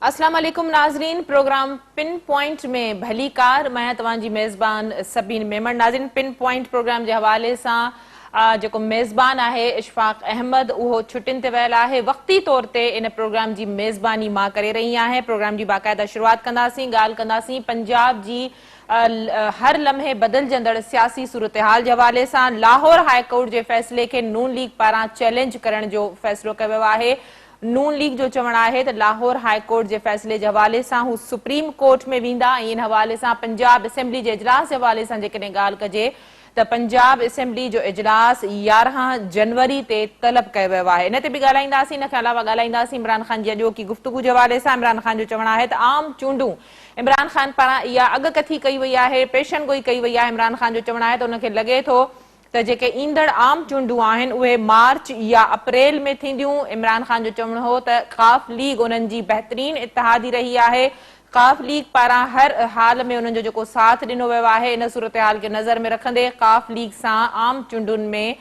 अस्सलाम वालेकुम नाज़रीन, प्रोग्राम पिन पॉइंट में भली कार मैं तव्हांजी मेज़बान सबीन मेमन। नाज़रीन, पिन पॉइंट प्रोग्राम के हवाले से जो मेज़बान है इशफाक अहमद वो छुट्टिन ते वियल है। वक्ती तौर ते इन प्रोग्राम की मेज़बानी मां करे रही है। प्रोग्राम की बाकायदा शुरुआत कंदासीं, गाल कंदासीं पंजाब की हर लम्हे बदलजंदड़ सियासी सूरत हाल के हवाले से। लाहौर हाई कोर्ट के फैसले के नून लीग पारां चैलेंज करण जो फैसलो कयो है। नून लीग जो चवण है तो लाहौर हाई कोर्ट के फैसले के हवाले से हू सुप्रीम कोर्ट में वेंदा। इन हवाले से पंजाब असेंबली के इजलास के हवाले से जेकॾहिं गाल कजे तो पंजाब असेंबली जो इजलास 11 जनवरी ते तलब कयो वियो आहे। इन ते भी ॻाल्हाईंदासीं। इन के अलावा ॻाल्हाईंदासीं इमरान खान की अॼोकी गुफ्तगू के हवाले से। इमरान खान जो चवण है तो आम चूंडू इमरान खान पारां इहा अॻकथी कई वई है, पेशन गोई कई वई है। इमरान खान जो चवण है तो उनके लगे तो जेके ईंदड़ आम चूंडू आहिनि उहे मार्च या अप्रैल में थींदियूं। इमरान खान जो चवण हो तो काफ लीग उन्हनि जी बहितरीन इत्तेहादी रही है। काफ लीग पारां हर हाल में उन्हनि जो जेको साथ ॾिनो वियो आहे। इन सूरत हाल के नज़र में रखंदे काफ लीग सां आम चूंडुनि में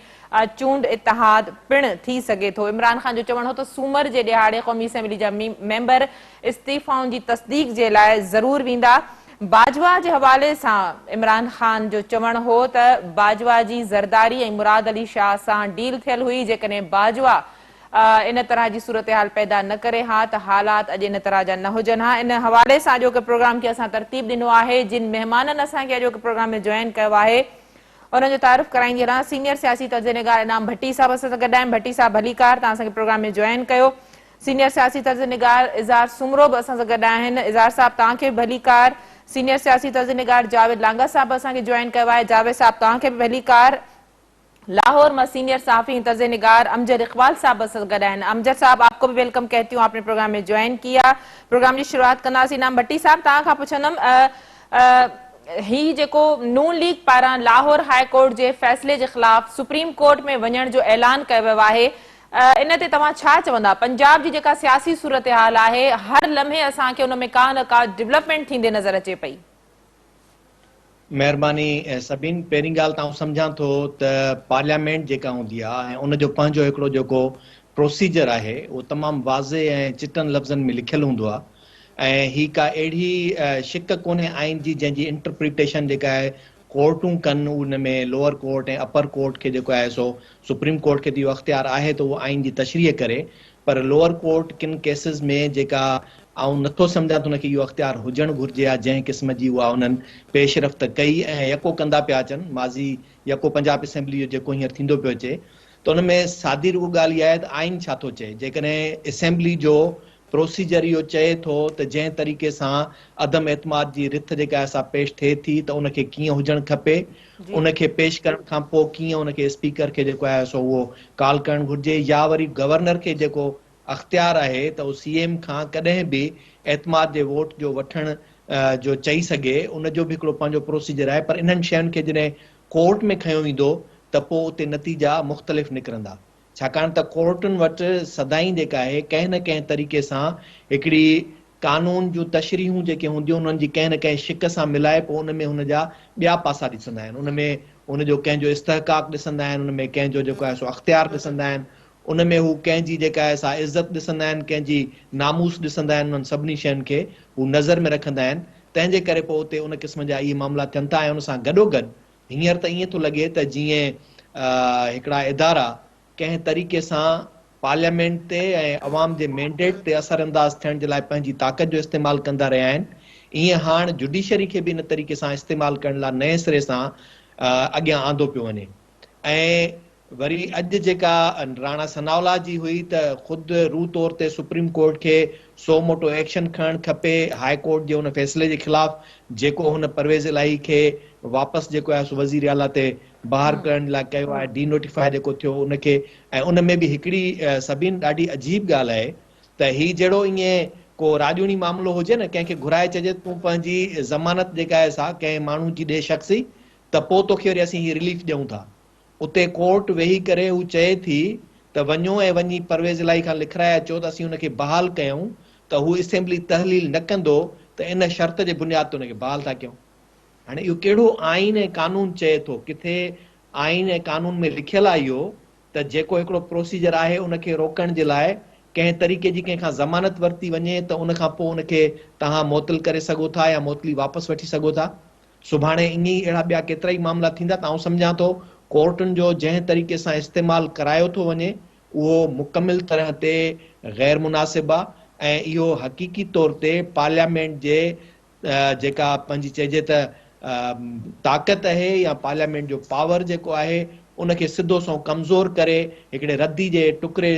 चूंड इत्तेहाद पिण थी सके थो। इमरान खान जो चवण हो तो सूमर जे ॾिहाड़े क़ौमी असेंबली जा मेंबर इस्तीफ़ाउनि जी तस्दीक जे लाइ ज़रूर वेंदा। बाजवा के हवाले से इमरान खान जो चवण हो तो बाजवा की जरदारी और मुराद अली शाह से डील थियल हुई। जेकॾहिं बाजवा इन तरह की सूरत हाल पैदा न करे हाँ तो हालात अज इन तरह जा न हुजन। हाँ, इन हवाले से अॼोके प्रोग्राम के असां तरतीब ॾिनो है। जिन मेहमाननि असांखे अॼोके प्रोग्राम में जॉइन किया है उन्होंने तारुफ कराई रहा। सीनियर सियासी तर्जनिगार इनाम भट्टी साहब असां सां गॾु आहिनि। भट्टी साहब भली कार, तव्हां असांखे प्रोग्राम में जॉइन कयो। सीनियर सियासी तर्जनिगार इज़ार सुमरो भी असां सां गॾु आहिनि। इज़ार साहब तव्हांखे भली कार। सीनियर सियासी तर्जनिगार जावेद लांगा साहब असांखे जॉइन किया है। जावेद साहब तव्हांखे भी भली कार। लाहौर में सीनियर साफी तर्जनिगार अमजद इकबाल साहब गड हैं। अमजद साहब आपको भी वेलकम कहती हूँ, आपने प्रोग्राम में ज्वाइन किया। प्रोग्राम की शुरुआत कंदासीं। नाम भट्टी साहब तव्हां पुछंदमि ही जेको नून लीग पारां लाहौर हाई कोर्ट के फैसले के खिलाफ सुप्रीम कोर्ट में वञण जो ऐलान कयो वियो आहे, इन ते तव्हां छा चवंदा? पंजाब की जेका सियासी सूरत हाल है हर लम्हे असांखे उन में का न का डेवलपमेंट थींदे नज़र अचे पई। मेहरबानी सभिन पहिरीं ॻाल्हि तां सम्झां थो त पार्लियामेंट जेका हूंदी आहे ऐं उनजो पंहिंजो हिकिड़ो जेको प्रोसीजर आहे उहो तमामु वाज़े ऐं चिटनि लफ़्ज़नि में लिखियलु हूंदो आहे ऐं ही का अहिड़ी शिक कोन्हे आइन जी जंहिंजी इंटरप्रिटेशन जेका आहे कोर्टूं कनि। उन में लोअर कोर्ट ऐं अपर कोर्ट खे जेको आहे सो सुप्रीम कोर्ट खे इहो अख़्तियार आहे त उहो आइन जी तशरीह करे, पर लोअर कोर्ट किन केसिस में जेका ऐं नथो सम्झां त हुनखे इहो अख़्तियार हुजणु घुरिजे आहे जंहिं क़िस्म जी उहा उन्हनि पेशरफ़्त कई ऐं यको कंदा पिया अचनि। माज़ी यको पंजाब असेंबली जो जेको हींअर थींदो पियो अचे त उन में सादी रुॻो ॻाल्हि इहा आहे त आइन छा थो चए। जेकॾहिं असेंबली जो प्रोसीजर इहो चए थो त जंहिं तरीक़े सां अदम एतमाद जी रिथ जेका आहे सा पेश थिए थी त उनखे कीअं हुजणु खपे, उनखे पेश करण खां पोइ कीअं उनखे स्पीकर खे जेको आहे सो उहो कॉल करणु घुरिजे, या वरी गवर्नर खे जेको अख़्तियार आहे त उहो सीएम खां कॾहिं बि एतमाद जे वोट जो वठण जो चई सघे। उनजो भी हिकिड़ो पंहिंजो प्रोसीजर आहे। पर इन्हनि शयुनि खे जॾहिं कोर्ट में खयो वेंदो त पोइ उते नतीजा मुख़्तलिफ़ निकिरंदा, छाकाणि त कोर्टुनि वटि सदाई जेका आहे कंहिं न कंहिं तरीक़े सां हिकिड़ी कानून जूं तशरीहूं जेके हूंदियूं उन्हनि जी कंहिं न कंहिं शिक सां मिलाए पोइ उन में हुन जा ॿिया पासा ॾिसंदा आहिनि। उन में उनजो कंहिंजो इस्तेहकाक ॾिसंदा आहिनि, उन में कंहिंजो जेको आहे सो अख़्तियार ॾिसंदा आहिनि, उन में हू कंहिंजी जेका आहे सा इज़त ॾिसंदा आहिनि, कंहिंजी नामूस ॾिसंदा आहिनि। उन्हनि सभिनी शयुनि खे हू नज़र में रखंदा आहिनि। तंहिंजे करे पोइ उते उन क़िस्म जा इहे मामला थियनि था। ऐं उन सां गॾोगॾु हींअर त ईअं थो लॻे त जीअं हिकिड़ा इदारा कंहिं तरीक़े सां पार्लियामेंट ते ऐं अवाम जे मैंडेट ते असरअंदाज थियण जे लाइ पंहिंजी ताक़त जो इस्तेमालु कंदा रहिया आहिनि, ईअं हाणे जुडिशरी खे बि इन तरीक़े सां इस्तेमालु करण लाइ नए सिरे सां अॻियां आंदो पियो वञे। ऐं वरी अॼु जेका राणा सनावला जी हुई त ख़ुदि रू तौर ते सुप्रीम कोर्ट खे सो मोटो एक्शन खणणु खपे हाई कोर्ट जे हुन फैसले जे ख़िलाफ़ जेको हुन परवेज़ इलाही खे वापसि जेको आहे सो वज़ीर आला ते बाहर करण लाइ कयो आहे, डी नोटिफाई जेको थियो उनखे। ऐं उन में बि हिकिड़ी सभिनि ॾाढी अजीब ॻाल्हि आहे त ही जहिड़ो ईअं को राजूनी मामिलो हुजे न, कंहिंखे घुराए चइजे तूं पंहिंजी ज़मानत जेका आहे सा कंहिं माण्हू जी ॾे शख़्सी त पोइ तोखे वरी असीं हीअ रिलीफ ॾियूं था। उते कोर्ट वेही करे हू चए थी त वञो ऐं वञी परवेज़ इलाही खां लिखाए अचो त असीं हुनखे बहाल कयूं, त हू असेंबली तहलील न कंदो त इन शर्त जे बुनियाद ते हुनखे बहाल था कयूं। हाणे इहो कहिड़ो आइन ऐं कानून चए थो? किथे आइन ऐं कानून में लिखियलु आहे इहो त जेको हिकिड़ो प्रोसीजर आहे उनखे रोकण जे लाइ कंहिं तरीक़े जी कंहिंखां ज़मानत वरिती वञे त उन खां पोइ उनखे तव्हां मुअतल करे सघो था या मुअतली वापसि वठी सघो था। सुभाणे ईअं ई अहिड़ा ॿिया केतिरा ई मामला थींदा त आउं सम्झां थो कोर्टुनि जो जंहिं तरीक़े सां इस्तेमालु करायो थो वञे उहो मुकमिल तरह ते गैर मुनासिब आहे ऐं इहो हक़ीक़ी तौर ते पार्लियामेंट जे जेका पंहिंजी चइजे त ताक़त आहे या पार्लियामेंट जो पावर जेको आहे उनखे सिधो सो कमज़ोर करे हिकिड़े रद्दी जे टुकड़े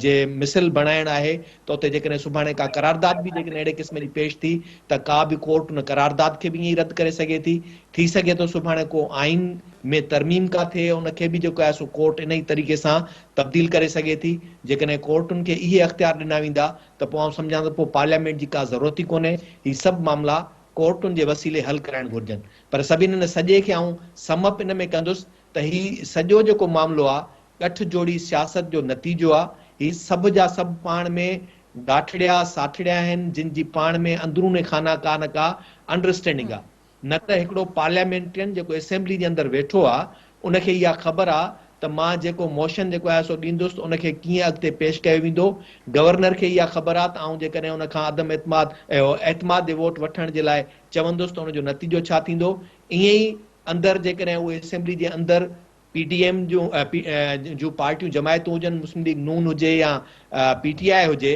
जे मिसल बणाइण आहे त उते जेकॾहिं सुभाणे का करारदाद बि जेकॾहिं अहिड़े क़िस्म जी पेश थी त का बि कोर्ट उन करारदाद खे बि ईअं ई रद्द करे सघे थी सघे थो सुभाणे को आइन में तरमीम का थिए उनखे बि जेको आहे सो कोर्ट इन ई तरीक़े सां तब्दील करे सघे थी। जेकॾहिं कोर्टुनि खे इहे अख़्तियार ॾिना वेंदा त पोइ आउं सम्झां थो पोइ पार्लियामेंट जी का ज़रूरत ई कोन्हे, ही सभु मामला कोर्टुनि जे वसीले हल कराइण घुरिजनि। पर सभिनी हिन सॼे खे आउं समअप इन में कंदुसि त ही सॼो जेको मामलो आहे ॻठ जोड़ी सियासत जो नतीजो आहे। ही सभु जा सभु पाण में गाठड़िया साठड़िया आहिनि जिन जी पाण में अंदरूने खाना का न का अंडरस्टैंडिंग आहे। न त हिकिड़ो पार्लियामेंटियन जेको असेंबली जे अंदरि वेठो आहे उनखे इहा ख़बर आहे त मां जेको मोशन जेको आहे सो ॾींदुसि त उनखे कीअं अॻिते पेश कयो वेंदो। गवर्नर खे इहा ख़बर आहे त आउं जेकॾहिं उनखां अदम एतमाद जे वोट वठण जे लाइ चवंदुसि त उनजो नतीजो छा थींदो। ईअं ई अंदरि जेकॾहिं उहे असेंबली जे अंदरि पीटीएम जूं पार्टियूं जमायतूं हुजनि, मुस्लिम लीग नून हुजे या पीटीआई हुजे,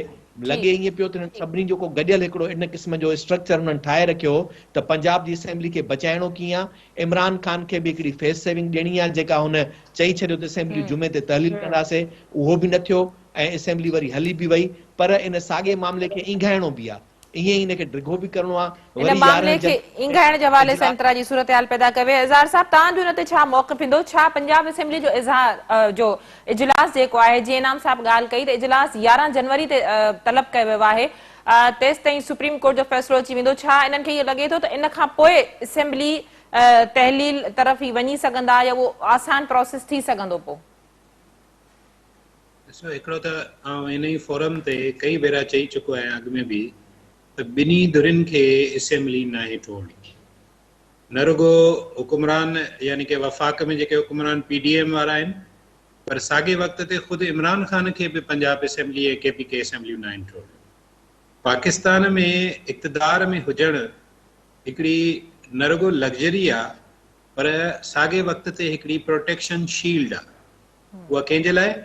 लॻे ईअं पियो त सभिनी जेको गॾियल हिकिड़ो इन क़िस्म जो स्ट्रक्चर उन्हनि ठाहे रखियो त पंजाब जी असेंबली खे बचाइणो कीअं आहे। इमरान ख़ान खे बि हिकिड़ी फेस सेविंग ॾियणी आहे जेका हुन चई छॾियो त असेंबली जुमे ते तहलील कंदासीं, उहो बि न थियो ऐं असेंबली वरी हली बि वई। पर इन साॻे मामले खे इंघाइणो बि आहे, ईअं ई हिनखे ड्रिघो बि करिणो आहे। इन मामले खे इंघाइण जे हवाले सां इंतरा जी सूरत-हाल पैदा कवे। इज़हार साहब, तव्हांजो हिन ते छा मौक़िफ़ ईंदो? छा पंजाब असेंबली जो जो इजलास जेको आहे, जीअं इनाम साहब ॻाल्हि कई त इजलास 11 जनवरी ते तलब कयो वियो आहे, तेसि ताईं सुप्रीम कोर्ट जो फ़ैसिलो अची वेंदो, छा इन्हनि खे इहो लॻे थो त इन खां पोइ असेंबली तहलील तरफ़ ई वञी सघंदा या उहो आसान प्रोसेस थी सघंदो? पोइ ॾिसो, हिकिड़ो त आउं इन ई फोरम ते कई भेरा चई चुको आहियां अॻु में बि त ॿिन्ही धुरियुनि खे असेंबली नाहे ठोड़नी। न रुगो हुकुमरान यानी कि वफ़ाक़ में जेके हुकुमरान पीडीएम वारा आहिनि, पर साॻे वक़्त ते ख़ुदि इमरान ख़ान खे बि पंजाब असेंबली ऐं केपीके असेंबलियूं नाहिनि ठोड़ियूं। पाकिस्तान में इक़्तिदार में हुजणु हिकिड़ी न रुगो लग्ज़री आहे, पर साॻे वक़्त ते हिकिड़ी प्रोटेक्शन शील्ड आहे। उहा कंहिंजे लाइ?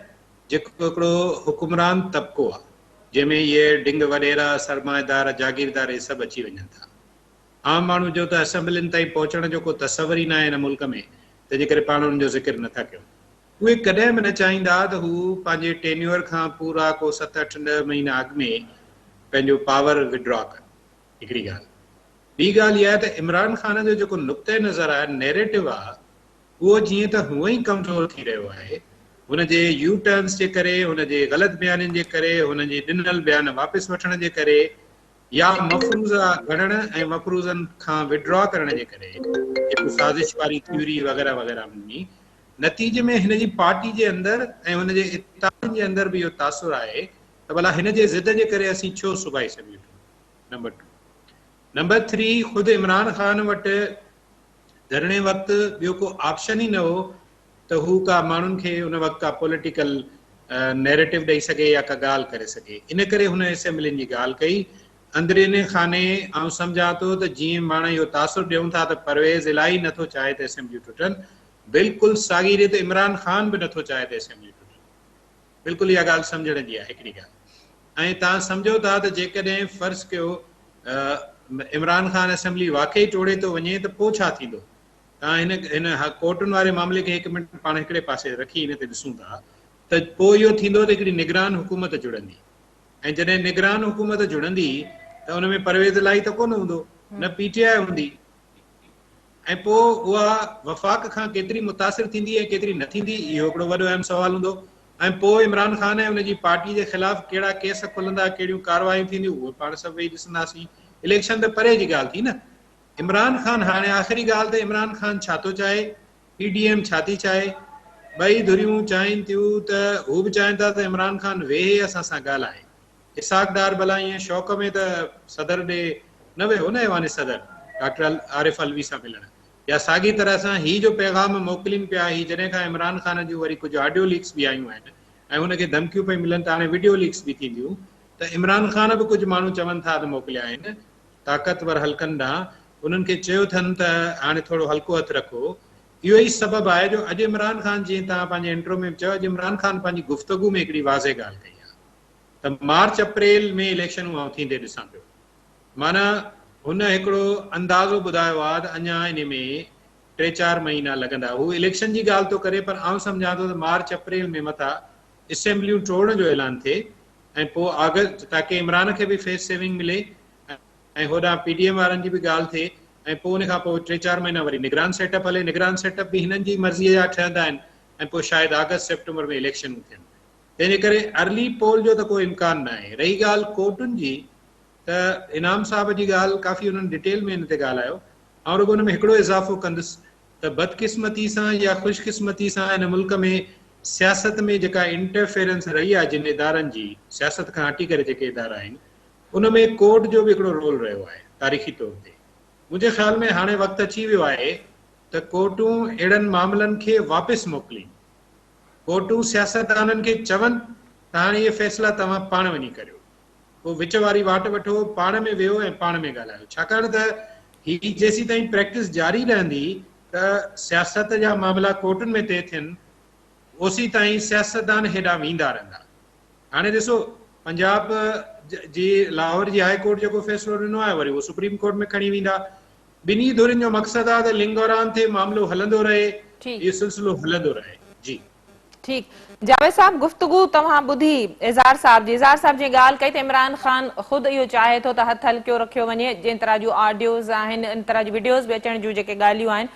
जेको हिकिड़ो हुकुमरान तबिको आहे जंहिंमें इहे डिंग वॾेरा सरमाएदार जागीरदार इहे सभु अची वञनि था। आम माण्हू जो त असेंबलियुनि ताईं पहुचण जो को तसवर ई न आहे हिन मुल्क में, तंहिंजे करे पाण हुननि जो ज़िक्र नथा कयूं। उहे कॾहिं बि न चाहींदा त हू पंहिंजे टेन्योर खां पूरा को 7-8-9 महीना अॻु में पंहिंजो पावर विड्रॉ कनि। हिकिड़ी ॻाल्हि। ॿी ॻाल्हि इहा आहे त इमरान ख़ान जो जेको नुक़्ते नज़र आहे, नैरेटिव आहे, उहो जीअं त हूअं ई कमज़ोर थी रहियो आहे। हुनजे यू टर्न्स जे करे, हुनजे ग़लति बयाननि जे करे, हुनजे ॾिनल बयान वापसि वठण जे करे या मफ़रूज़ा गणण ऐं मफ़रूज़नि खां विड्रॉ करण जे करे, जेको साज़िश वारी थ्योरी वग़ैरह वग़ैरह में नतीजे में हिन जी पार्टी जे अंदरि ऐं हुनजे इत्तेहादनि जे अंदरि बि इहो तासुर आहे त भला हिन जे ज़िद जे करे असीं छो सुभाए सघूं। नंबर 2। नंबर 3, ख़ुदि इमरान ख़ान वटि धरणे वक़्तु ॿियो को ऑप्शन ई न हो त हू का माण्हुनि खे उन वक़्तु का पॉलिटिकल नैरेटिव ॾेई सघे या का ॻाल्हि करे सघे। इन करे हुन असेंबलियुनि जी ॻाल्हि कई। अंदरिने खाने आउं सम्झां थो त जीअं पाण इहो तासुर ॾियूं था त परवेज़ इलाही नथो चाहे त असेंबलियूं टुटनि, बिल्कुलु साॻी रीति इमरान ख़ान बि नथो चाहे त असेंबलियूं टुटनि। बिल्कुलु इहा ॻाल्हि सम्झण जी आहे हिकिड़ी ॻाल्हि। ऐं तव्हां सम्झो था त जेकॾहिं फ़र्ज़ु कयो इमरान ख़ान असेंबली वाक़ई टोड़े थो वञे त पोइ छा थींदो? तव्हां हिन कोर्टुनि वारे मामले खे हिकु मिंट पाण हिकिड़े पासे रखी हिन ते ॾिसूं था त पोइ इहो थींदो त हिकिड़ी निगरान हुकूमत जुड़ंदी, ऐं जॾहिं निगरान हुकूमत जुड़ंदी त उन में परवेज़ इलाही त कोन हूंदो, न पीटीआई हूंदी, ऐं पोइ उहा वफ़ाक़ खां केतिरी मुतासिर थींदी ऐं केतिरी न थींदी, इहो हिकिड़ो वॾो अहम सुवालु हूंदो। ऐं पोइ इमरान ख़ान ऐं हुनजी पार्टी जे ख़िलाफ़ कहिड़ा केस खुलंदा, कहिड़ियूं कार्रवायूं थींदियूं, उहे पाण सभु वेही ॾिसंदासीं। इलेक्शन त परे जी ॻाल्हि थी न। इमरान ख़ान, हाणे आख़िरी ॻाल्हि त इमरान ख़ान छा थो चाहे, पीडीएम छा थी चाहे? ॿई धुरियूं चाहिनि थियूं त हू बि चाहिनि था त इमरान ख़ान वेहे असां सां ॻाल्हाए। इसाक़ डार भला ईअं शौक़ में त सदर ॾे न वियो न, ऐवान सदर डॉक्टर आरिफ अलवी सां मिलण, या साॻी तरह सां ही जो पैगाम मोकिलीनि पिया, ही जॾहिं खां इमरान ख़ान जूं वरी कुझु ऑडियो लीक्स बि आयूं आहिनि ऐं हुनखे धमकियूं पई मिलनि त हाणे वीडियो लीक्स बि थींदियूं त इमरान ख़ान बि कुझु माण्हू चवनि था त मोकिलिया आहिनि ताक़तवर हल्कनि ॾांहुं उन्हनि खे चयो अथनि त हाणे थोरो हल्को हथु रखो। इहो ई सबबु आहे जो अॼु इमरान ख़ान जीअं तव्हां पंहिंजे इंट्रो में चयो अॼु इमरान ख़ान पंहिंजी गुफ़्तगू में हिकिड़ी वाज़े ॻाल्हि कई आहे त मार्च अप्रैल में इलेक्शनूं आउं थींदे ॾिसां पियो। माना हुन हिकिड़ो अंदाज़ो ॿुधायो आहे त अञा इन में 3-4 महीना लॻंदा। हू इलेक्शन जी ॻाल्हि थो करे पर आउं सम्झां थो त मार्च अप्रैल में मथां असेंबलियूं टोड़ण जो ऐलान थिए ऐं पोइ अगस्त ताकी इमरान खे बि फेस सेविंग मिले ऐं होॾां PDM वारनि जी बि ॻाल्हि थिए ऐं पोइ उन खां पोइ 3-4 महीना वरी निगरान सेटअप हले। निगरान सेटअप बि हिननि जी मर्ज़ीअ जा ठहंदा आहिनि ऐं पोइ शायदि अगस्त सेप्टेंबर में इलेक्शनूं थियनि। तंहिंजे करे अर्ली पोल जो त कोई इम्कान न आहे। रही ॻाल्हि कोर्टुनि जी त इनाम साहब जी ॻाल्हि काफ़ी हुननि डिटेल में हिन ते ॻाल्हायो। ऐं रुॻो हुन में हिकिड़ो इज़ाफ़ो कंदुसि त बदकिस्मती सां या ख़ुशकिस्मती सां हिन मुल्क में सियासत में जेका इंटरफेरेंस रही आहे जिन इदारनि जी सियासत खां हटी करे जेके इदारा आहिनि उन में कोर्ट जो बि हिकिड़ो रोल रहियो आहे तारीख़ी तौर ते। मुंहिंजे ख़्याल में हाणे वक़्तु अची वियो आहे त कोर्टूं अहिड़नि मामलनि खे वापसि मोकिलीनि। कोर्टूं सियासतदाननि खे चवनि त हाणे इहे फ़ैसिला तव्हां पाण वञी करियो। पोइ विच वारी वाट वठो, पाण में वेहो ऐं पाण में ॻाल्हायो। छाकाणि त ही जेसीं ताईं प्रैक्टिस जारी रहंदी त सियासत जा मामला कोर्टुनि में तइ थियनि ओसी ताईं सियासतदान हेॾां वेंदा रहंदा। हाणे ॾिसो पंजाब जी लाहौर जी हाई कोर्ट जेको फ़ैसिलो ॾिनो आहे वरी उहो सुप्रीम कोर्ट में खणी वेंदा। ॿिन्ही धुरियुनि जो मक़सदु आहे त लिंगोरान थिए, मामिलो हलंदो रहे, इहो सिलसिलो हलंदो रहे। जी ठीक। जावेद साहब गुफ्तगू तव्हां ॿुधी इज़हार साहब जी ॻाल्हि कई त इमरान ख़ान ख़ुदि इहो चाहे थो त हथु हल्को रखियो वञे। जिन तरह जूं ऑडियोज़ आहिनि इन तरह जी वीडियोज़ बि अचण जूं जेके ॻाल्हियूं आहिनि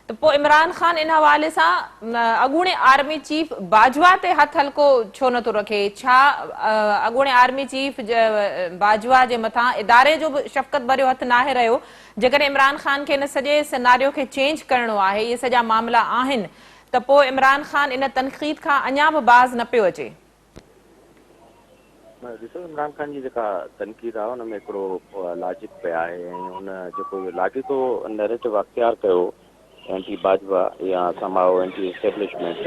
त पोइ इमरान ख़ान इन हवाले सां अॻूणे आर्मी चीफ बाजवा ते हथु हल्को छो नथो रखे? छा अॻूणे आर्मी चीफ बाजवा जे मथां इदारे जो बि शफ़क़त भरियो हथु नाहे रहियो? जेकॾहिं इमरान ख़ान खे इन सॼे सिनारियो खे चेंज करणो आहे, इहे सॼा मामला आहिनि त पोइ इमरान ख़ान इन तनक़ीद खां अञा बि बाज़ न पियो अचे? ॾिसो इमरान ख़ान जी जेका तनक़ीद आहे हुन में हिकिड़ो लॉजिक पियो आहे ऐं हुन जेको इहो लाॻीतो नैरेटिव अख़्तियार कयो एंटी बाजवा या समाओ एंटी एस्टेब्लिशमेंट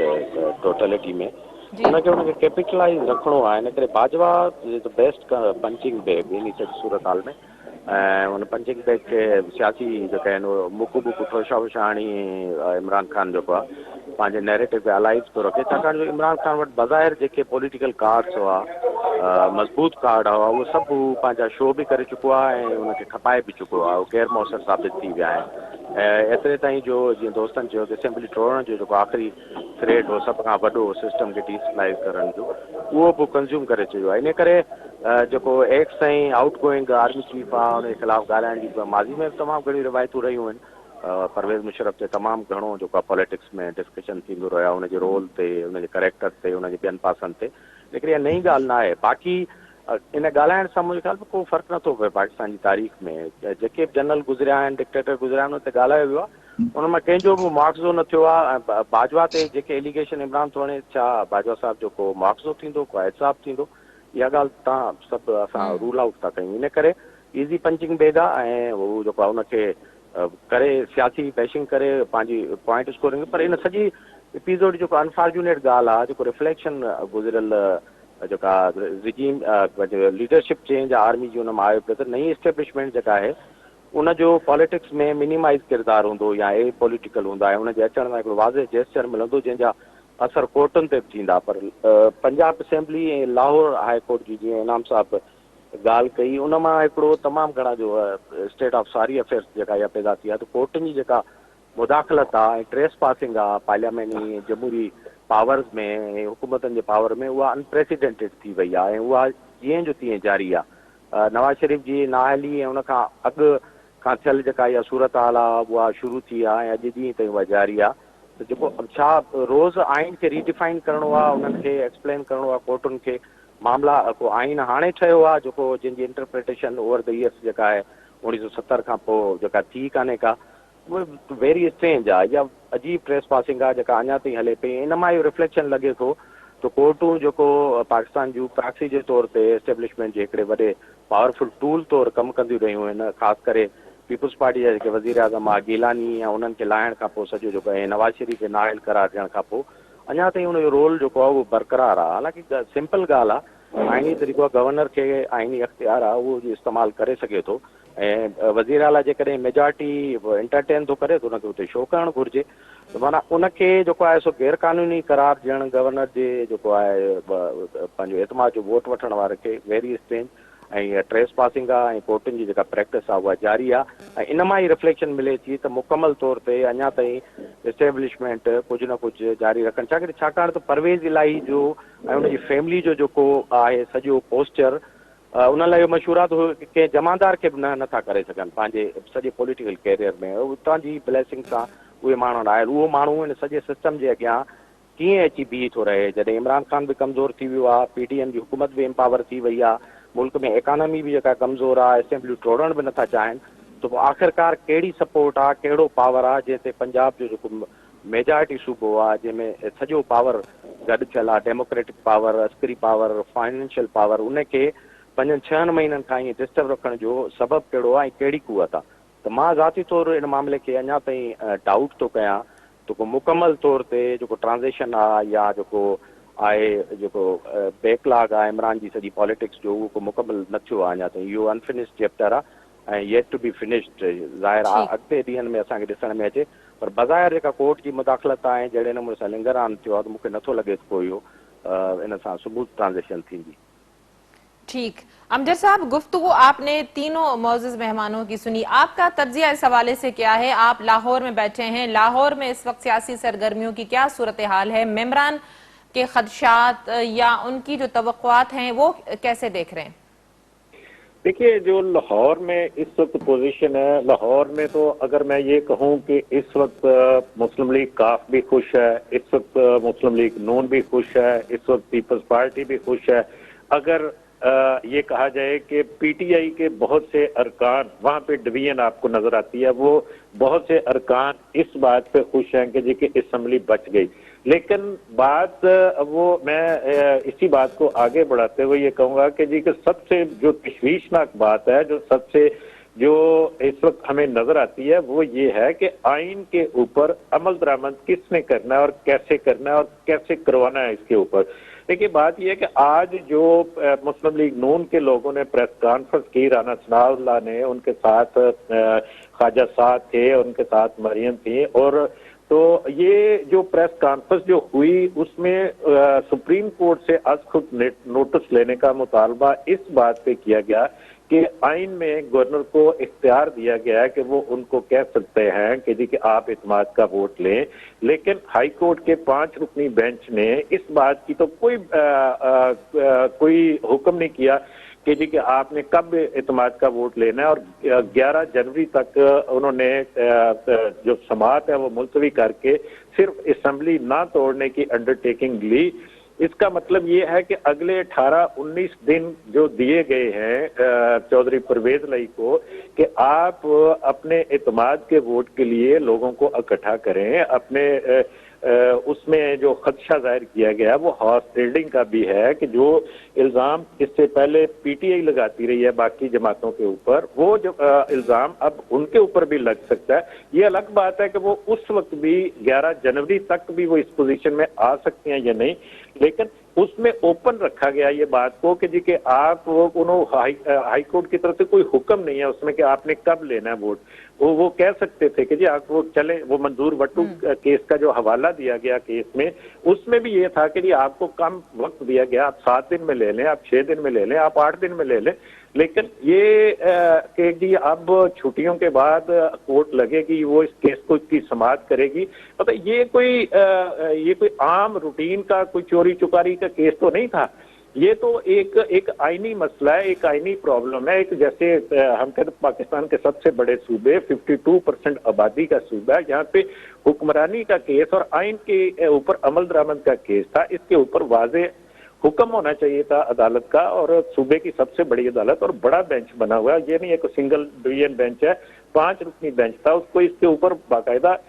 टोटलिटी में हुनखे कैपिटलाइज़ रखिणो आहे। इन करे Bajwa is the best punching bag इन सॼी सूरत हाल में। ऐं हुन पंचिंग बैग खे सियासी जेका आहिनि उहो मुकु बुकु ठोशा वोशा हणी इमरान ख़ान जेको आहे पंहिंजे नैरेटिव खे अलाइव थो रखे। छाकाणि जो इमरान ख़ान वटि बज़ाहिर जेके पॉलिटिकल कार्ड्स हुआ, मज़बूत कार्ड हुआ, उहे सभु पंहिंजा शो बि करे चुको आहे ऐं उनखे खपाए बि चुको आहे। उहे गैर मौसर साबित थी विया आहिनि। ऐं एतिरे ताईं जो जीअं दोस्तनि चयो त असेंबली टोड़ण जो जेको आख़िरी थ्रेड हो सभ खां वॾो सिस्टम खे डिस्टेबलाइज़ करण जो, उहो बि कंज़्यूम करे चुको आहे। इन करे जेको एक्स ऐं आउट गोइंग आर्मी चीफ आहे उनजे ख़िलाफ़ु ॻाल्हाइण जी माज़ी में तमामु घणियूं रिवायतूं रहियूं आहिनि। परवेज़ मुशर्रफ ते तमामु घणो जेको आहे पॉलिटिक्स में डिस्कशन थींदो रहियो आहे हुनजे रोल ते, हुनजे करेक्टर ते, हुनजे ॿियनि पासनि ते। लेकिन इहा नई ॻाल्हि न आहे। बाक़ी इन ॻाल्हाइण सां मुंहिंजे ख़्याल में को फ़र्क़ु नथो पए पाकिस्तान जी तारीख़ में। जेके बि जनरल गुज़रिया आहिनि, डिक्टेटर गुज़रिया आहिनि, उन ते ॻाल्हायो वियो आहे। उन मां कंहिंजो बि मुआवज़ो न थियो आहे। ऐं बाजवा ते जेके एलिगेशन इमरान थो हणे, छा बाजवा साहिब जो को मुआवज़ो थींदो, को एहसाब थींदो, इहा ॻाल्हि तव्हां सभु असां रूल आउट था कयूं। इन करे ईज़ी पंचिंग बैग आहे ऐं उहो जेको आहे उनखे करे सियासी बैशिंग करे पंहिंजी पॉइंट स्कोरिंग। पर इन सॼी एपिसोड जेको अनफॉर्चुनेट ॻाल्हि आहे, जेको रिफ्लेक्शन गुज़िरियल जेका रिजीम लीडरशिप चेंज आर्मी जी हुन मां आयो पियो त नई एस्टेब्लिशमेंट जेका आहे उनजो पॉलिटिक्स में मिनिमाइज़ किरदारु हूंदो या ए पॉलिटिकल हूंदा ऐं उनजे अचण सां हिकिड़ो वाज़े जेस्चर मिलंदो जंहिंजा असर कोर्टुनि ते बि थींदा। पर पंजाब असेंबली ऐं लाहौर हाई कोर्ट जी जीअं इनाम साहब ॻाल्हि कई उन मां हिकिड़ो तमामु घणा जो स्टेट ऑफ सारी अफेयर्स जेका इहा पैदा थी आहे त कोर्टुनि जी जेका मुदाख़लत आहे ऐं ट्रेस पासिंग आहे पार्लियामेंटी जमहूरी पावर्स में ऐं हुकूमतनि जे पावर में, उहा अनप्रेसिडेंटेड थी वई आहे ऐं उहा जीअं जो तीअं जारी आहे। नवाज़ शरीफ़ जी नाअहली ऐं उनखां अॻु खां थियल जेका इहा सूरत हाल आहे उहा शुरू थी आहे ऐं अॼु ॾींहं ताईं उहा जारी आहे। त जेको छा रोज़ आइन खे रीडिफाइन करिणो आहे, उन्हनि खे एक्सप्लेन करिणो आहे कोर्टुनि खे। मामला को आइन हाणे ठहियो आहे जेको जंहिंजी इंटरप्रिटेशन ओवर द ईयर्स जेका आहे 1970 खां पोइ जेका थी कान्हे का, उहे वेरी स्ट्रेंज आहे। इहा अजीब ट्रेस पासिंग आहे जेका अञा ताईं हले पई। इन मां इहो रिफ्लेक्शन लॻे थो त कोर्टूं जेको पाकिस्तान जूं प्रॉक्सी जे तौर ते एस्टेब्लिशमेंट जे हिकिड़े वॾे पावरफुल टूल तौरु कमु कंदियूं रहियूं आहिनि। ख़ासि करे पीपुल्स पार्टी जा जेके वज़ीर आज़म आहे गिलानी या उन्हनि खे लाहिण खां पोइ सॼो जेको ऐं नवाज़ शरीफ़ खे नाअहल करार ॾियण खां पोइ अञा ताईं उनजो रोल जेको आहे उहो बरक़रार आहे। हालांकि सिंपल ॻाल्हि आहे, आइनी तरीक़ो आहे, गवर्नर खे आइनी अख़्तियार आहे, उहो इस्तेमालु करे सघे थो। ऐं वज़ीर आला जेकॾहिं मेजॉरिटी एंटरटेन थो करे त उनखे उते शो करणु घुरिजे। त माना उनखे जेको आहे सो गैर क़ानूनी करार ॾियणु गवर्नर जे जेको आहे पंहिंजो एतमाद जो वोट वठण वारे खे वेरी स्ट्रेंज ऐं ट्रेस पासिंग आहे, ऐं कोर्टुनि जी जेका प्रैक्टिस आहे उहा जारी आहे। ऐं इन मां ई रिफ्लेक्शन मिले थी त मुकमल तौर ते अञा ताईं इस्टेब्लिशमेंट कुझु न कुझु जारी रखनि, छाकाणि त परवेज़ इलाही जो ऐं उनजी फैमिली जो जेको आहे सॼो पोस्चर, उन लाइ मशहूरात कंहिं जमादार खे बि नथा करे सघनि पंहिंजे सॼे पॉलिटिकल कैरियर में। उतां जी ब्लेसिंग सां उहे माण्हू आहिनि, उहो माण्हू इन सॼे सिस्टम जे अॻियां कीअं अची बीह थो रहे। जॾहिं इमरान ख़ान बि कमज़ोर थी वियो आहे, PTM जी हुकूमत बि एम्पावर थी वई आहे, मुल्क में इकानमी बि जेका कमज़ोर आहे, असेंबलियूं टोड़ण बि नथा चाहिनि, त पोइ आख़िरकार कहिड़ी सपोर्ट आहे, कहिड़ो पावर आहे जंहिं ते पंजाब जो जेको मेजॉरिटी सूबो आहे जंहिंमें सॼो पावर गॾु थियल आहे, democratic power, Askari power, financial power, उनखे 5-6 महीननि खां ईअं डिस्टर्ब रखण जो सबबु कहिड़ो आहे ऐं कहिड़ी कुवत आहे। त मां ज़ाती तौरु इन मामले खे अञा ताईं डाउट थो कयां त को मुकमल तौर ते जेको ट्रांज़ेक्शन आहे या जेको आहे जेको बैकलॉग आहे इमरान जी सॼी पॉलिटिक्स जो, उहो को मुकमल न थियो आहे अञा ताईं। इहो अनफिनिश्ड चैप्टर आहे ऐं येट टू बी फिनिश्ड ज़ाहिर आहे अॻिते ॾींहंनि में असांखे ॾिसण में अचे। पर बज़ाहिर जेका कोर्ट जी मुदाख़लत आहे, जहिड़े नमूने सां लिंगरान थियो आहे, त मूंखे नथो लॻे को इहो इन सां स्मूथ ट्रांज़ेक्शन थींदी। ठीक, अमजद साहब, गुफ्तगू आपने तीनों मौजूद मेहमानों की सुनी, आपका तज्जिया इस हवाले से क्या है? आप लाहौर में बैठे हैं, लाहौर में इस वक्त सियासी सरगर्मियों की क्या सूरत हाल है? मेम्बरान के खदशात या उनकी जो तवक्कुआत हैं वो कैसे देख रहे हैं? देखिए, जो लाहौर में इस वक्त पोजीशन है, लाहौर में तो अगर मैं ये कहूँ कि इस वक्त मुस्लिम लीग काफ भी खुश है, इस वक्त मुस्लिम लीग नून भी खुश है, इस वक्त पीपल्स पार्टी भी खुश है। अगर ये कहा जाए कि PTI के बहुत से अरकान, वहाँ पे डिवीजन आपको नजर आती है, वो बहुत से अरकान इस बात पे खुश हैं कि जी कि असम्बली बच गई। लेकिन बात वो मैं इसी बात को आगे बढ़ाते हुए ये कहूँगा कि जी कि सबसे जो तशवीशनाक बात है, जो इस वक्त हमें नजर आती है, वो ये है कि आइन के ऊपर अमल दरामद किसने करना है और कैसे करना है और कैसे करवाना है इसके ऊपर। देखिए, बात यह है कि आज जो मुस्लिम लीग नून के लोगों ने प्रेस कॉन्फ्रेंस की, राना सनाउल्लाह ने, उनके साथ ख्वाजा साद थे, उनके साथ मरियम थी, और तो ये जो प्रेस कॉन्फ्रेंस जो हुई उसमें सुप्रीम कोर्ट से आज खुद नोटिस लेने का मुतालबा इस बात पे किया गया कि आइन में गवर्नर को इख्तियार दिया गया है कि वो उनको कह सकते हैं कि जी कि आप इत्मीनान का वोट लें। लेकिन हाई कोर्ट के 5 रुकनी बेंच ने इस बात की तो कोई हुक्म नहीं किया कि जी कि आपने कब इत्मीनान का वोट लेना है, और 11 जनवरी तक उन्होंने जो समाअत है वो मुलतवी करके सिर्फ असेंबली ना तोड़ने की अंडरटेकिंग ली। इसका मतलब ये है कि अगले 18-19 दिन जो दिए गए हैं चौधरी परवेज लाई को कि आप अपने इत्मीनान के वोट के लिए लोगों को इकट्ठा करें। अपने उसमें जो खदशा जाहिर किया गया वो हॉर्स ट्रेडिंग का भी है कि जो इल्ज़ाम इससे पहले PTI लगाती रही है बाकी जमातों के ऊपर, वो जो इल्ज़ाम अब उनके ऊपर भी लग सकता है। ये अलग बात है कि वो उस वक्त भी 11 जनवरी तक भी वो इस पोजीशन में आ सकते हैं या नहीं, लेकिन उसमें ओपन रखा गया ये बात को कि जी कि आप हाई कोर्ट की तरफ से कोई हुक्म नहीं है उसमें कि आपने कब लेना है वोट। वो कह सकते थे कि जी आप वो चले, वो मंजूर वट्टू केस का जो हवाला दिया गया केस में, उसमें भी ये था कि जी आपको कम वक्त दिया गया, आप 7 दिन में ले लें, आप 6 दिन में ले लें, आप 8 दिन में ले लें। लेकिन ये कि जी अब छुट्टियों के बाद कोर्ट लगेगी, वो इस केस को की समाअत करेगी, मतलब ये कोई आम रूटीन का कोई चोरी चुकारी का केस तो नहीं था। ये तो एक आईनी मसला है, एक आईनी प्रॉब्लम है। एक जैसे हम कहते हैं पाकिस्तान के सबसे बड़े सूबे, 52% आबादी का सूबा, यहाँ पे हुक्मरानी का केस और आइन के ऊपर अमल दरामद का केस था। इसके ऊपर वाज़े हुक्म होना चाहिए था अदालत का, और सूबे की सबसे बड़ी अदालत और बड़ा बेंच बना हुआ है, ये नहीं एक सिंगल डिवीजन बेंच है, 5 रुकनी बेंच था। उसको इसके ऊपर बाकायदा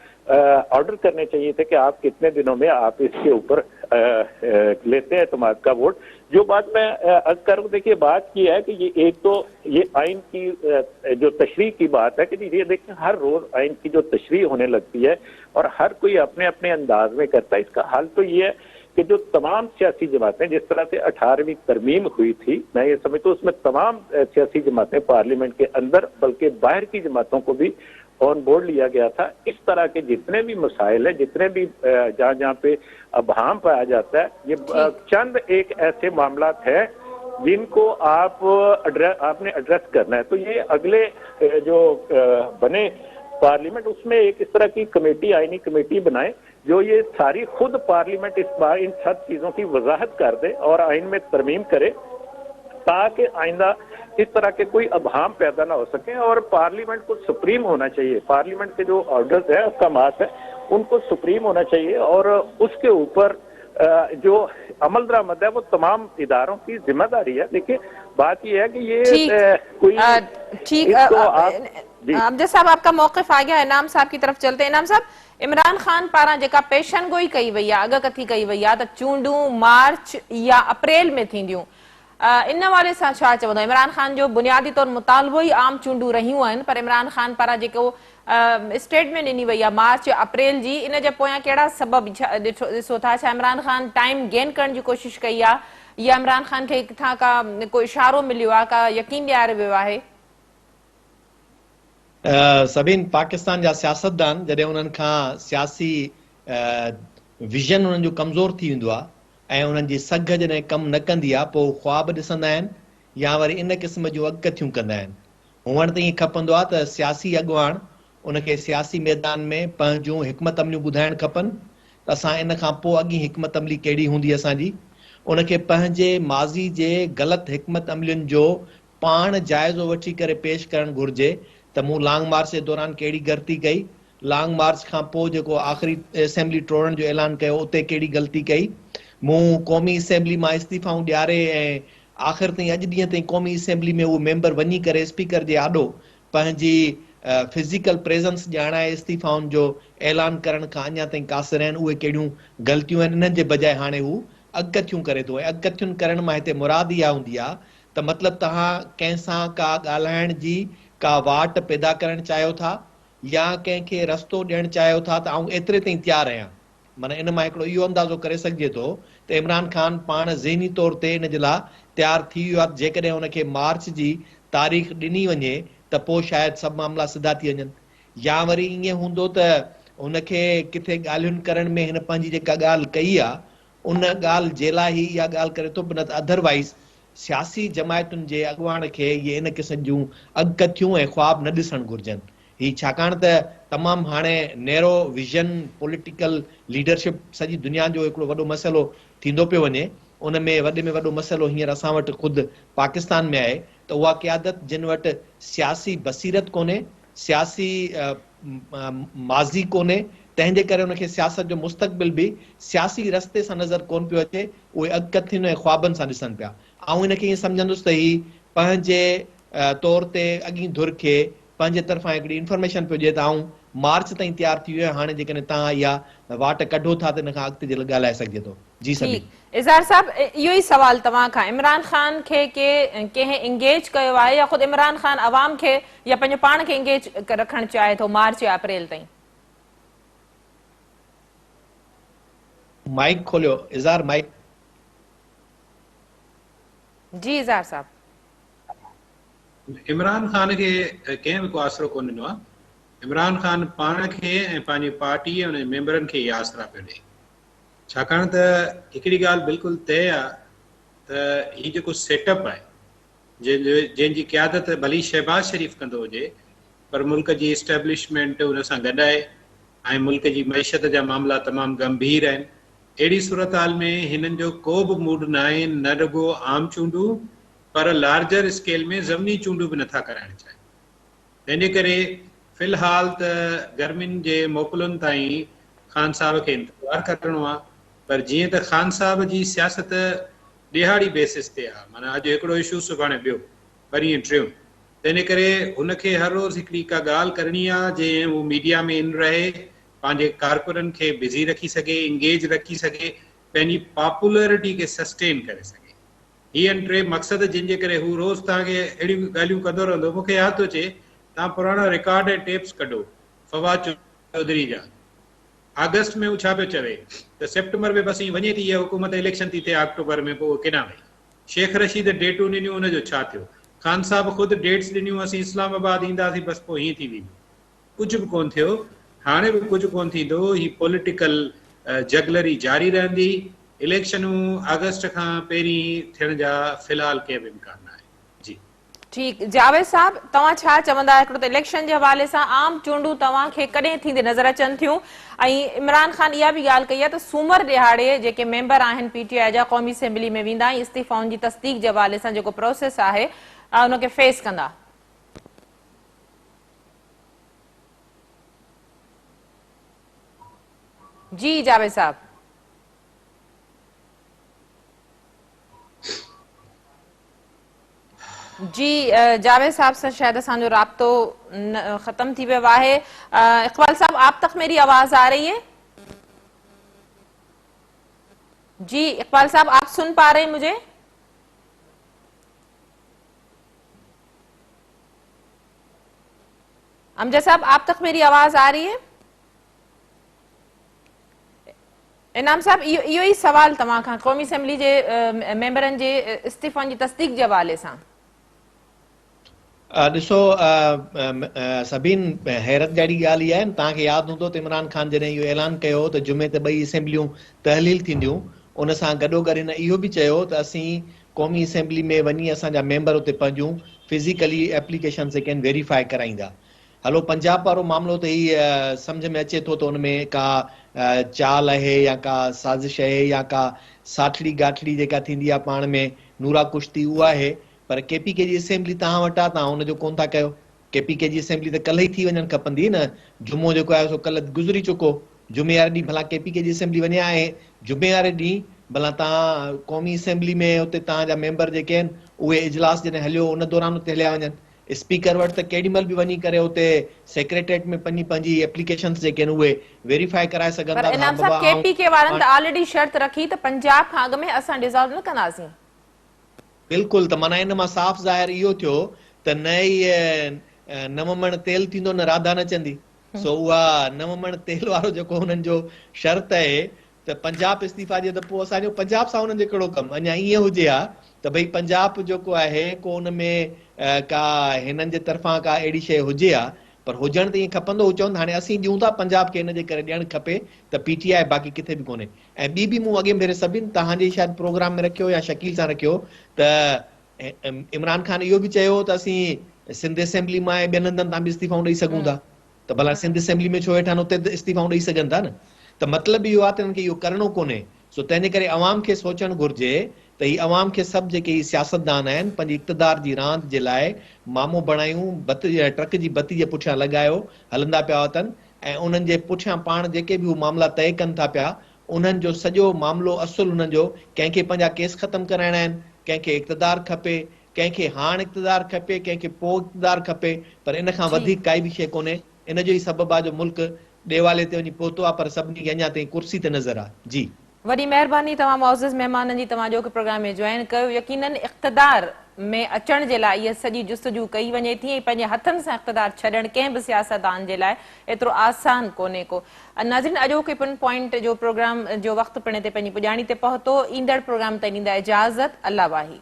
ऑर्डर करने चाहिए थे कि आप कितने दिनों में आप इसके ऊपर लेते हैं एतमाद का वोट। जो बात मैं अर्ज करूँ, देखिए बात की है कि ये एक तो ये आइन की जो तशरीह की बात है कि ये देखिए हर रोज आइन की जो तशरीह होने लगती है और हर कोई अपने अपने अंदाज में करता है। इसका हल तो ये है कि जो तमाम सियासी जमातें, जिस तरह से 18वीं तरमीम हुई थी, मैं ये समझता हूँ उसमें तमाम सियासी जमातें पार्लियामेंट के अंदर बल्कि बाहर की जमातों को भी ऑन बोर्ड लिया गया था। इस तरह के जितने भी मसाइल है, जितने भी जहाँ जहाँ पे अभाम पाया जाता है, ये चंद एक ऐसे मामला है जिनको आपने एड्रेस करना है। तो ये अगले जो बने पार्लियामेंट, उसमें एक इस तरह की कमेटी, आईनी कमेटी बनाए जो ये सारी खुद पार्लियामेंट इस बार इन सब चीजों की वजाहत कर दे और आइन में तरमीम करे, ताकि आइंदा इस तरह के कोई अभाम पैदा ना हो सके। और पार्लियामेंट को सुप्रीम होना चाहिए, पार्लियामेंट के जो ऑर्डर्स है, अहकामात है, उनको सुप्रीम होना चाहिए और उसके ऊपर जो अमल दरामद है वो तमाम इदारों की जिम्मेदारी है। देखिए बात यह है कि ये कोई ठीक। अमजद साहब, आपका मौक़िफ़ आ गया। इनाम साहब की तरफ चलते हैं। इनाम साहब, इमरान खान पारां जेका पेशन गोई कई वई आहे, अॻकथी कई वई आहे त चूंडूं मार्च या अप्रैल में थींदियूं, इन हवाले सां छा चवंदो? इमरान खान जो बुनियादी तौर मुतालबो ई आम चूंडूं रहियूं आहिनि, पर इमरान खान पारां जेको स्टेटमेंट ॾिनी वई आहे मार्च अप्रैल जी, इन जे पोयां कहिड़ा सबब ॾिसो था? छा इमरान खान टाइम गेन करण जी कोशिश कई आहे या इमरान खान खे किथां का को इशारो मिलियो आहे, का यकीन ॾियारे वियो आहे? सभिनी पाकिस्तान जा सियासतदान जॾहिं उन्हनि खां सियासी विजन उन्हनि जो कमज़ोर थी वेंदो आहे ऐं उन्हनि जी सघ जॾहिं कमु न कंदी आहे, पोइ ख्वाब ॾिसंदा आहिनि या वरी इन क़िस्म जूं अॻकथियूं कंदा आहिनि। हुअण त ईअं खपंदो आहे त सियासी अॻुवाण उनखे सियासी मैदान में पंहिंजूं हिकमत अमलियूं ॿुधाइणु खपनि त असां इन खां पोइ अॻी हिकमत अमली कहिड़ी हूंदी असांजी, उनखे पंहिंजे माज़ी जे ग़लति हिकमत अमलियुनि जो पाण जाइज़ो वठी करे पेश करणु घुरिजे त मूं लॉन्ग मार्च जे दौरान कहिड़ी ग़लती कई, लॉन्ग मार्च खां पोइ जेको आख़िरी असेंबली टोड़ण जो ऐलान कयो उते कहिड़ी ग़लती कई, मूं क़ौमी असेंबली मां इस्तीफ़ाऊं ॾियारे ऐं आख़िर ताईं अॼु ॾींहं ताईं क़ौमी असेंबली में उहो मेंबर वञी करे स्पीकर जे आॾो पंहिंजी फिज़िकल प्रेज़ेंस ॼाणाए इस्तीफ़ाउनि जो ऐलान करण खां अञा ताईं कासिर आहिनि। उहे कहिड़ियूं ग़लतियूं आहिनि? इन्हनि जे बजाए हाणे हू अॻकथियूं करे थो ऐं अॻकथियुनि करण मां हिते मुराद इहा हूंदी आहे त मतिलबु तव्हां कंहिंसां का ॻाल्हाइण जी का वाट पैदा करणु चाहियो था या कंहिंखे रस्तो ॾियणु चाहियो था त आउं एतिरे ताईं तयारु आहियां। माना इन मां हिकिड़ो इहो अंदाज़ो करे सघिजे थो त इमरान खान पाण ज़हनी तौर ते इन जे लाइ तयारु थी वियो आहे। जेकॾहिं हुनखे मार्च जी तारीख़ ॾिनी वञे त पोइ शायदि सभु मामला सिधा थी वञनि, या वरी ईअं हूंदो त हुनखे किथे ॻाल्हियुनि करण में हिन पंहिंजी जेका ॻाल्हि कई आहे उन ॻाल्हि जे लाइ ई इहा ॻाल्हि करे थो, न त अदरवाइज़ सियासी जमायतुनि जे अॻुवाण खे इहे इन क़िस्म जूं अॻकथियूं ऐं ख्वाब न ॾिसणु घुरिजनि। ही छाकाणि त तमामु हाणे नैरो विजन पॉलिटिकल लीडरशिप सॼी दुनिया जो हिकिड़ो वॾो मसइलो थींदो पियो वञे। उन में वॾे में वॾो मसइलो हींअर असां वटि ख़ुदि पाकिस्तान में आहे त उहा क़यादत जिन वटि सियासी बसीरत कोन्हे, सियासी माज़ी कोन्हे, तंहिंजे करे उनखे सियासत जो मुस्तक़बिल बि सियासी रस्ते सां नज़र कोन पियो अचे, उहे अॻकथियुनि ऐं ख्वाबनि सां ॾिसनि पिया। ऐं इनखे ईअं सम्झंदुसि त ही पंहिंजे तौर ते अॻी धुर खे पंहिंजे तरफ़ां हिकिड़ी इंफॉर्मेशन पियो ॾिए त आउं मार्च ताईं तयारु थी वियो आहियां, हाणे जेकॾहिं तव्हां इहा वाट कढो था त इन खां अॻिते जे लाइ ॻाल्हाए सघिजे थो। जी सभी इज़हार साहब, इहो ई सवाल तव्हां खां, इमरान खान खे कंहिं इंगेज कयो आहे या ख़ुदि इमरान खान अवाम खे या पंहिंजे पाण खे इंगेज रखणु चाहे थो मार्च या अप्रैल ताईं? माइक खोलियो इज़हार, माइक। जी इज़हार साहब। इमरान खान खे कंहिं बि को आसरो कोन ॾिनो आहे। इमरान खान पाण खे ऐं पंहिंजी पार्टी ऐं उन मेंबरनि खे इहे आसरा पियो ॾिए, छाकाणि त हिकिड़ी ॻाल्हि बिल्कुलु तय आहे त हीउ जेको सेटअप आहे जंहिंजी क़यादत भली शहबाज़ शरीफ़ कंदो हुजे, पर मुल्क जी इस्टेब्लिशमेंट उन सां गॾु आहे ऐं मुल्क जी मईशत जा मामला तमामु गंभीर आहिनि। अहिड़ी सूरत हाल में हिननि जो को बि मूड न आहे, न रुॻो आम चूंडूं पर लार्जर स्केल में ज़मीनी चूंडूं बि नथा कराइण चाहिनि। तंहिंजे करे फ़िलहाल त गर्मियुनि जे मोकलुनि ताईं ख़ान साहब खे इंतज़ारु करिणो आहे, पर जीअं त ख़ान साहब जी सियासत ॾिहाड़ी बेसिस ते आहे, माना अॼु हिकिड़ो इशू सुभाणे ॿियो परीहं टियों, तंहिंजे करे हुनखे हर रोज़ हिकिड़ी का ॻाल्हि करणी आहे जंहिं हू मीडिया में इन रहे, पंहिंजे कारकुननि खे बिज़ी रखी सघे, इंगेज रखी सघे पंहिंजी पॉपुलरिटी खे सस्टेन करे सघे। ही आहिनि टे मक़सद जिन जे करे हू रोज़ तव्हांखे अहिड़ियूं ॻाल्हियूं कंदो रहंदो। मूंखे यादि थो अचे, तव्हां पुराणा रिकॉर्ड ऐं टेप्स कढो फवाद चौधरी जा। अगस्त में हू छा पियो चवे त सेप्टेंबर में बसि वञे थी इहा हुकूमत, इलेक्शन थी थिए अक्टूबर में, पोइ केॾां वई। शेख रशीद डेटूं ॾिनियूं, हुनजो छा थियो? ख़ान साहब ख़ुदि डेट्स ॾिनियूं, असीं इस्लामाबाद ईंदासीं, बसि पोइ हीअं थी वेंदो, कुझु बि कोन थियो। हाणे बि कुझु कोन थींदो। ही पॉलिटिकल जगलरी जारी रहंदी। इलेक्शनूं अगस्त खां पहिरीं थियण जा फ़िलहाल के बि इम्कान न आहे। जी ठीक, जावेद साहब तव्हां छा चवंदा? हिकिड़ो त इलेक्शन जे हवाले सां आम चूंडूं तव्हांखे कॾहिं थींदे नज़र अचनि थियूं, ऐं इमरान ख़ान इहा बि ॻाल्हि कई आहे त सूमर ॾिहाड़े जेके मेंबर आहिनि PTI जा क़ौमी असेंबली में वेंदा ऐं इस्तीफ़ाउनि जी तस्दीक जे हवाले सां जेको प्रोसेस आहे उनखे फेस कंदा। जी जावेद साहब। जी जावेद साहब से शायद असांजो राब्तो खत्म थी वियो आहे। इकबाल साहब, आप तक मेरी आवाज आ रही है? जी इकबाल साहब, आप सुन पा रहे हैं मुझे? अमजद साहब, आप तक मेरी आवाज आ रही है? इनाम साहब, इहो ई सवाल तव्हां खां क़ौमी असेंबली जे मेंबरनि जे इस्तीफ़ाउनि जी तस्दीक जे हवाले सां। ॾिसो, सभिनि हैरत जहिड़ी ॻाल्हि इहा आहे, तव्हांखे यादि हूंदो त इमरान ख़ान जॾहिं इहो ऐलान कयो त जुमे ते ॿई असेंबलियूं तहलील थींदियूं, उन सां गॾोगॾु हिन इहो बि चयो त असीं क़ौमी असेंबली में वञी असांजा मेंबर उते पंहिंजूं फिज़िकली एप्लीकेशन जेके आहिनि वेरीफाई कराईंदा। हलो, पंजाब वारो मामिलो त ही सम्झ में अचे थो त उन में का चाल आहे या का साज़िश आहे या का साठड़ी गाठड़ी जेका थींदी आहे पाण में नूरा कुश्ती, उहा आहे। पर KPK जी असेंबली तव्हां वटि आहे, तव्हां हुनजो कोन था कयो। KPK जी असेंबली त कल्ह ई थी वञणु खपंदी न। जुमो जेको आहे सो कल्ह गुज़री चुको। जुमे वारे ॾींहुं भला KPK जी असेंबली वञा आहे, जुमे वारे ॾींहुं भला तव्हां क़ौमी असेंबली में उते तव्हांजा मेंबर जेके आहिनि उहे इजलास जॾहिं हलियो उन दौरान उते हलिया वञनि। स्पीकर वटि त केॾी महिल बि वञी करे उते सेक्रेटरीएट में पंहिंजी एप्लीकेशन्स जेके आहिनि उहे वेरीफाई कराए सघनि था। इनाम साहब, KPK वारनि त ऑलरेडी शर्त रखी त पंजाब खां अॻु में असां डिसॉल्व न कंदासीं। बिल्कुलु, त माना इन मां साफ़ ज़ाहिर इहो थियो त न ई नवमण तेल थींदो न राधा नचंदी। सो उहा नवमण तेल वारो जेको हुननि जो शर्त आहे त पंजाब इस्तीफ़ा ॾिए, त पोइ असांजो पंजाब सां हुननि जो कहिड़ो कमु? अञा ईअं हुजे हा त भई पंजाब जेको आहे को हुन में का हिननि जे तरफ़ां का अहिड़ी शइ हुजे हा, पर हुजण त ईअं खपंदो। हू चवनि हाणे असीं ॾियूं था पंजाब खे, हिन जे करे ॾियणु खपे त PTI, बाक़ी किथे बि कोन्हे। ऐं ॿी बि मूं अॻे भेरे सभिनि तव्हांजे शायदि प्रोग्राम में रखियो या शकील सां रखियो त इमरान ख़ान इहो बि चयो त असीं सिंध असेंबली मां ऐं ॿियनि हंधनि तां बि इस्तीफ़ाऊं ॾेई सघूं था। त भला सिंध असेंबली में छो वेठा उते इस्तीफ़ाऊं ॾेई सघनि था न। त मतिलबु इहो आहे त हिननि खे इहो करिणो कोन्हे। सो तंहिंजे करे अवाम खे सोचणु घुरिजे त ही अवाम खे सभु जेके ही सियासतदान आहिनि पंहिंजी इक़्तिदार जी रांदि जे लाइ मामो बणायूं, ट्रक जी बत्ती जे पुठियां लॻायो हलंदा पिया वतन, ऐं उन्हनि जे पुठियां पाण जेके बि हू मामला तय कनि था पिया, उन्हनि जो सॼो मामिलो असुलु उन्हनि जो कंहिंखे पंहिंजा केस ख़तमु कराइणा आहिनि, कंहिंखे इक़्तिदार खपे, कंहिंखे हाणे इक़्तिदार खपे, कंहिंखे पोइ इक़्तिदार खपे, पर इन खां वधीक काई बि शइ कोन्हे। इन जो ई सबबु आहे जो मुल्क ॾेवाले ते वञी पहुतो आहे, पर सभिनी खे अञा ताईं कुर्सी ते नज़र आहे। जी वॾी महिरबानी तव्हां मुअज़्ज़िज़ महिमाननि जी, तव्हां जो प्रोग्राम में जॉइन कयो। यकीनन इक़्तिदार में अचण जे लाइ इहा सॼी जुस्तजू कई वञे थी, ऐं पंहिंजे हथनि सां इक़्तिदार छॾणु कंहिं बि सियासतदान जे लाइ एतिरो आसान कोन्हे को। नाज़रीन, अॼोके पिन पॉइंट जो प्रोग्राम जो वक़्तु पिण ते पंहिंजी पुॼाणी ते पहुतो। ईंदड़ प्रोग्राम ताईं ॾींदा इजाज़त। अल्लाह वाही।